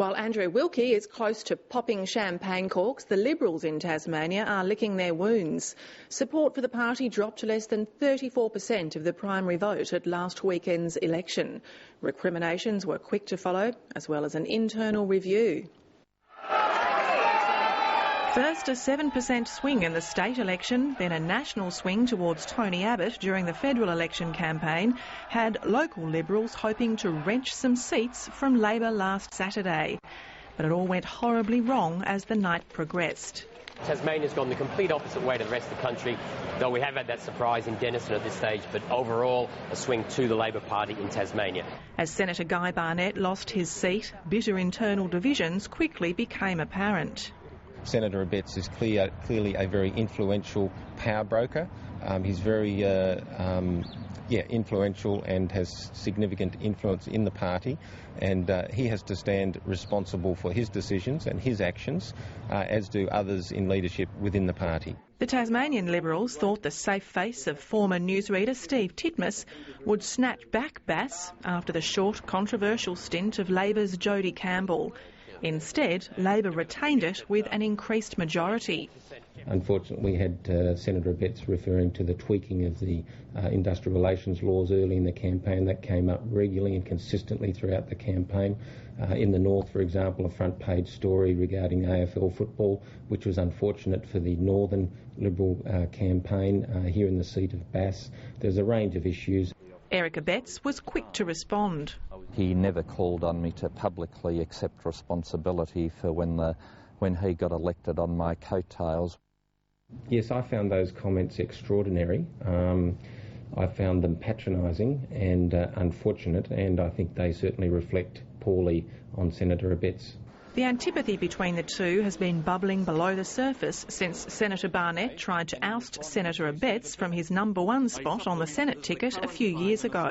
While Andrew Wilkie is close to popping champagne corks, the Liberals in Tasmania are licking their wounds. Support for the party dropped to less than 34% of the primary vote at last weekend's election. Recriminations were quick to follow, as well as an internal review. First a 7% swing in the state election, then a national swing towards Tony Abbott during the federal election campaign had local Liberals hoping to wrench some seats from Labor last Saturday. But it all went horribly wrong as the night progressed. Tasmania's gone the complete opposite way to the rest of the country, though we have had that surprise in Denison at this stage, but overall a swing to the Labor Party in Tasmania. As Senator Guy Barnett lost his seat, bitter internal divisions quickly became apparent. Senator Abetz is clearly a very influential power broker. He's very influential and has significant influence in the party, and he has to stand responsible for his decisions and his actions, as do others in leadership within the party. The Tasmanian Liberals thought the safe face of former newsreader Steve Titmuss would snatch back Bass after the short, controversial stint of Labor's Jodie Campbell. Instead, Labor retained it with an increased majority. Unfortunately, we had Senator Abetz referring to the tweaking of the industrial relations laws early in the campaign. That came up regularly and consistently throughout the campaign. In the north, for example, a front page story regarding AFL football, which was unfortunate for the northern Liberal campaign here in the seat of Bass. There's a range of issues. Eric Abetz was quick to respond. He never called on me to publicly accept responsibility for when he got elected on my coattails. Yes, I found those comments extraordinary. I found them patronising and unfortunate, and I think they certainly reflect poorly on Senator Abetz. The antipathy between the two has been bubbling below the surface since Senator Barnett tried to oust Senator Abetz from his #1 spot on the Senate ticket a few years ago.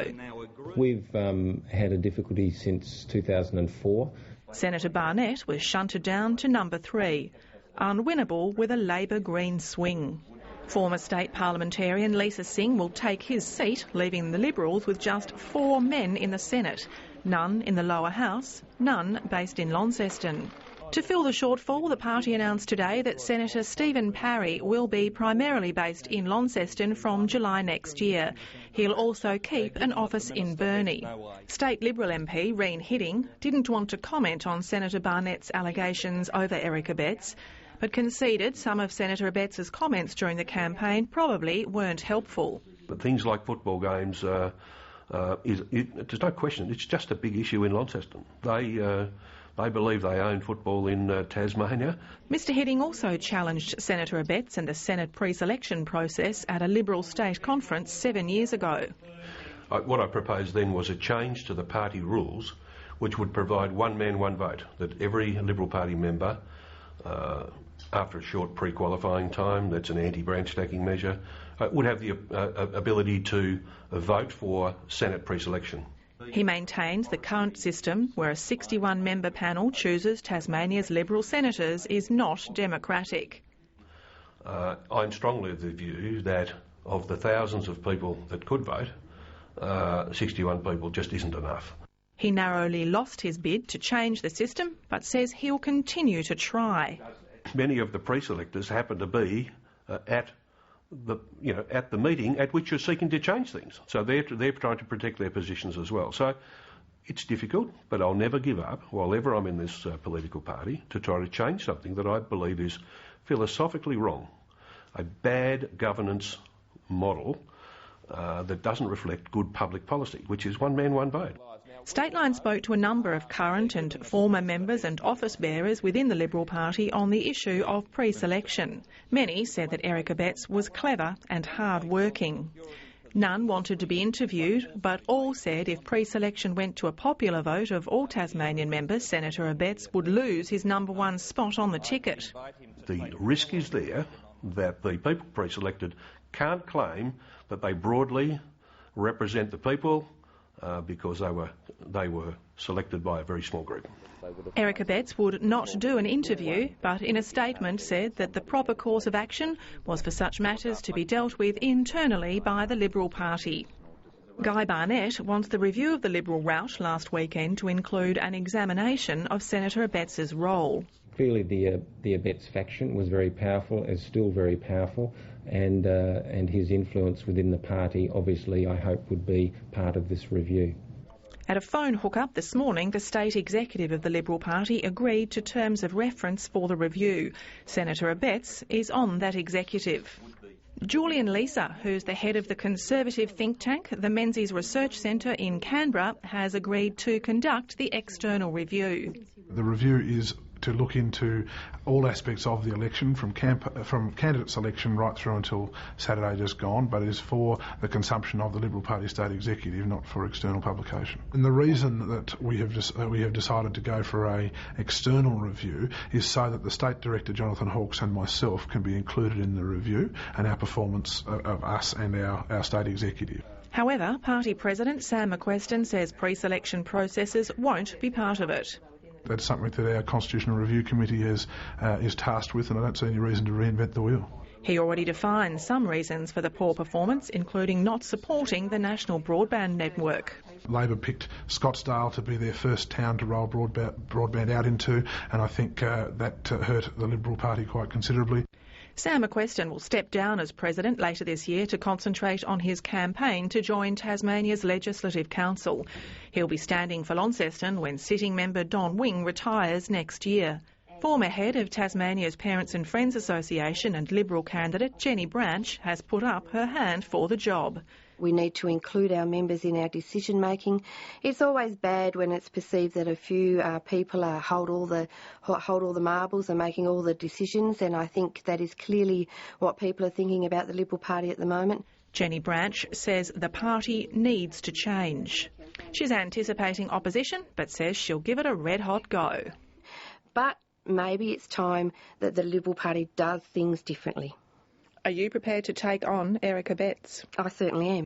We've had a difficulty since 2004. Senator Barnett was shunted down to #3, unwinnable with a Labor Green swing. Former state parliamentarian Lisa Singh will take his seat, leaving the Liberals with just 4 men in the Senate, none in the lower house, none based in Launceston. To fill the shortfall, the party announced today that Senator Stephen Parry will be primarily based in Launceston from July next year. He'll also keep an office in Burnie. State Liberal MP Rene didn't want to comment on Senator Barnett's allegations over Eric Abetz, but conceded some of Senator Abetz's comments during the campaign probably weren't helpful. But things like football games, there's no question, it's just a big issue in Launceston. They believe they own football in Tasmania. Mr Hidding also challenged Senator Abetz and the Senate pre-selection process at a Liberal state conference 7 years ago. What I proposed then was a change to the party rules which would provide one man, one vote, that every Liberal Party member, after a short pre-qualifying time, that's an anti-branch stacking measure, would have the ability to vote for Senate pre-selection. He maintains the current system, where a 61-member panel chooses Tasmania's Liberal senators, is not democratic. I'm strongly of the view that of the thousands of people that could vote, 61 people just isn't enough. He narrowly lost his bid to change the system, but says he'll continue to try. Many of the pre-selectors happen to be at the meeting at which you're seeking to change things. So they're trying to protect their positions as well. So it's difficult, but I'll never give up, while ever I'm in this political party, to try to change something that I believe is philosophically wrong. A bad governance model that doesn't reflect good public policy, which is one man, one vote. Stateline spoke to a number of current and former members and office bearers within the Liberal Party on the issue of pre-selection. Many said that Eric Abetz was clever and hard-working. None wanted to be interviewed, but all said if pre-selection went to a popular vote of all Tasmanian members, Senator Abetz would lose his #1 spot on the ticket. The risk is there that the people pre-selected can't claim that they broadly represent the people because they were selected by a very small group. Eric Abetz would not do an interview, but in a statement said that the proper course of action was for such matters to be dealt with internally by the Liberal Party. Guy Barnett wants the review of the Liberal rout last weekend to include an examination of Senator Abetz's role. Clearly the Abetz faction was very powerful, is still very powerful, and his influence within the party obviously I hope would be part of this review. At a phone hookup this morning, the state executive of the Liberal Party agreed to terms of reference for the review. Senator Abetz is on that executive. Julian Lisa, who's the head of the conservative think tank, the Menzies Research Centre in Canberra, has agreed to conduct the external review. The review is to look into all aspects of the election, from candidate selection right through until Saturday just gone, but it is for the consumption of the Liberal Party state executive, not for external publication. And the reason that we have decided to go for an external review is so that the State Director, Jonathan Hawkes, and myself can be included in the review and our performance of us and our state executive. However, Party President Sam McQuestin says pre-selection processes won't be part of it. That's something that our Constitutional Review Committee is tasked with, and I don't see any reason to reinvent the wheel. He already defined some reasons for the poor performance, including not supporting the national broadband network. Labor picked Scottsdale to be their first town to roll broadband out into, and I think that hurt the Liberal Party quite considerably. Sam McQuestin will step down as president later this year to concentrate on his campaign to join Tasmania's Legislative Council. He'll be standing for Launceston when sitting member Don Wing retires next year. Former head of Tasmania's Parents and Friends Association and Liberal candidate Jenny Branch has put up her hand for the job. We need to include our members in our decision making. It's always bad when it's perceived that a few people hold all the marbles and making all the decisions, and I think that is clearly what people are thinking about the Liberal Party at the moment. Jenny Branch says the party needs to change. She's anticipating opposition, but says she'll give it a red-hot go. But maybe it's time that the Liberal Party does things differently. Are you prepared to take on Eric Abetz? I certainly am.